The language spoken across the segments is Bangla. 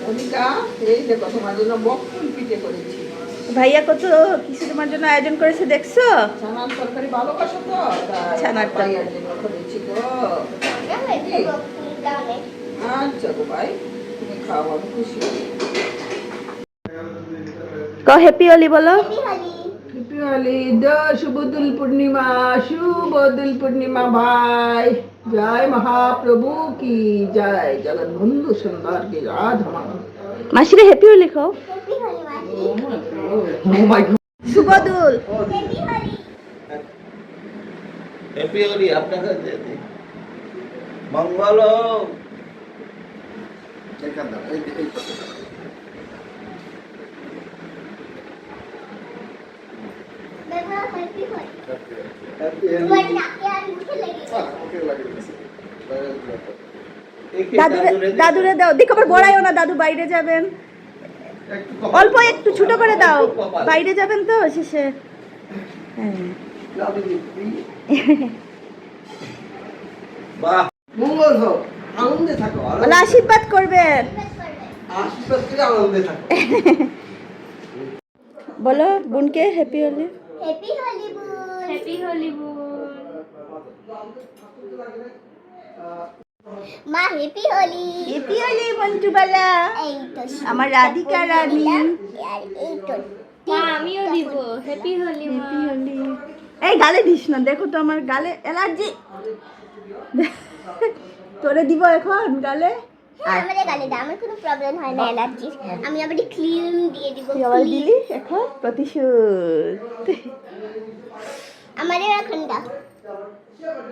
অনিকা, এই দেখো তোমার জন্য বকফুল পিঠে করেছি। ভাইয়া কত কিছু তোমার জন্য আয়োজন করেছে দেখছো? ছানার তরকারি ভালোবাসো তো, ছানার ভাইয়ার জন্য করেছি গো। আচ্ছা গো ভাই, তুমি খাও, আমি খুশি। হ্যাপি হোলি বলো। হ্যাপি হোলি। শুভ দোল পূর্ণিমা, শুভ দোল পূর্ণিমা ভাই। জয় মহাপ্রভু কি জয়, জগৎবন্ধু সুন্দর কি রাধা মাধব। মাসিরে হ্যাপি হোলি খাও। ও মাই গড। শুভ দোল। হ্যাপি হোলি আপনাকে দিতে মঙ্গল হোক। দাদুরে দাও, দেখো আবার বড়াইও না, দাদু বাইরে যাবেন। অল্প একটু ছোট করে দাও, বাইরে যাবেন তো শেষে। বাহ, মঙ্গল হোক, আনন্দে থাকো, আশীর্বাদ করবেন। আশীর্বাদ করে আনন্দে থাকো। বলো বোনকে হ্যাপি হোলি। হ্যাপি হোলি বোন। হ্যাপি হোলি বোন। মা হ্যাপি হোলি। হ্যাপি হোলি মন্টুবালা। এই তো আমার রাধিকা রানী। আর এই তো মা আমিও দিব হ্যাপি হোলি মা। হ্যাপি হোলি। এই গালে দিস না, দেখো তো আমার গালে অ্যালার্জি। তোরে দিব এখন গালে। আমারে গালে দাও, আমার কোনো প্রবলেম হয় না অ্যালার্জির। আমি আবার ক্লিন দিয়ে দিব। তুই আবার দিলি এখন প্রতিশোধ। আমারে এখন দাও।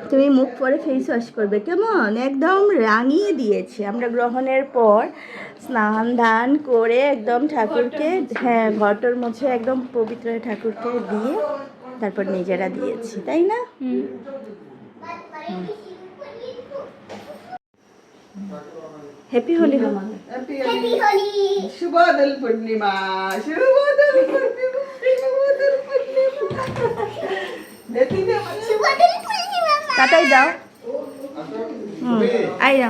তুমি মুখ পরে ফেস ওয়াশ করবে কেমন, একদম রাঙিয়ে দিয়েছে। আমরা গ্রহণের পর স্নান দান করে একদম ঠাকুরকে, হ্যাঁ ঘরটর মুছে একদম পবিত্র ঠাকুরকে দিয়ে তারপর নিজেরা দিয়েছি, তাই না? Happy Holi. Happy happy Holi. Holi. শুভ দোল পূর্ণিমা, শুভ দোল পূর্ণিমা, শুভ দোল পূর্ণিমা। দেখি না শুভ দোল পূর্ণিমা। তাতাই দাও। আইরা।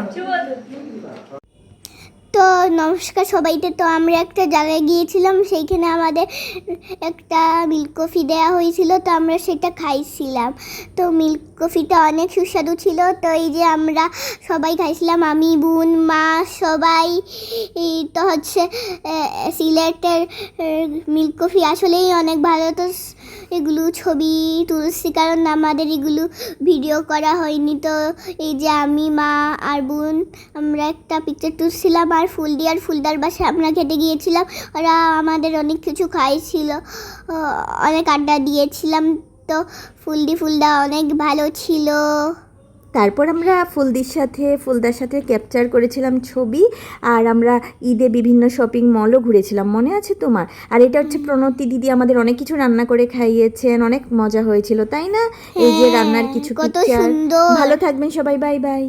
তো নমস্কার সবাইকে। তো আমরা একটা জায়গায় গিয়েছিলাম, সেইখানে আমাদের একটা মিল্ক কফি দেওয়া হয়েছিল, তো আমরা সেটা খাইছিলাম। তো মিল্ক কফিটা অনেক সুস্বাদু ছিল। তো এই যে আমরা সবাই খাইছিলাম, আমি বোন মা সবাই। তো হচ্ছে সিলেটের মিল্ক কফি আসলেই অনেক ভালো। তো এগুলো ছবি তুলছি, কারণ আমাদের এগুলো ভিডিও করা হয়নি। তো এই যে আমি মা আর বোন আমরা একটা পিকচার তুলছিলাম, আর ফুলদার বাসায় আমরা খেতে গিয়েছিলাম। ওরা আমাদের অনেক কিছু খাইছিল, অনেক আড্ডা দিয়েছিলাম। তো ফুলদা অনেক ভালো ছিল। তারপর আমরা ফুলদার সাথে ক্যাপচার করেছিলাম ছবি, আর আমরা ঈদে বিভিন্ন শপিং মলও ঘুরেছিলাম, মনে আছে তোমার? আর এটা হচ্ছে প্রণতি দিদি আমাদের অনেক কিছু রান্না করে খাইয়েছেন, অনেক মজা হয়েছিল, তাই না? এই যে রান্নার কিছু কত পিকচার। সুন্দর। ভালো থাকবেন সবাই, বাই বাই।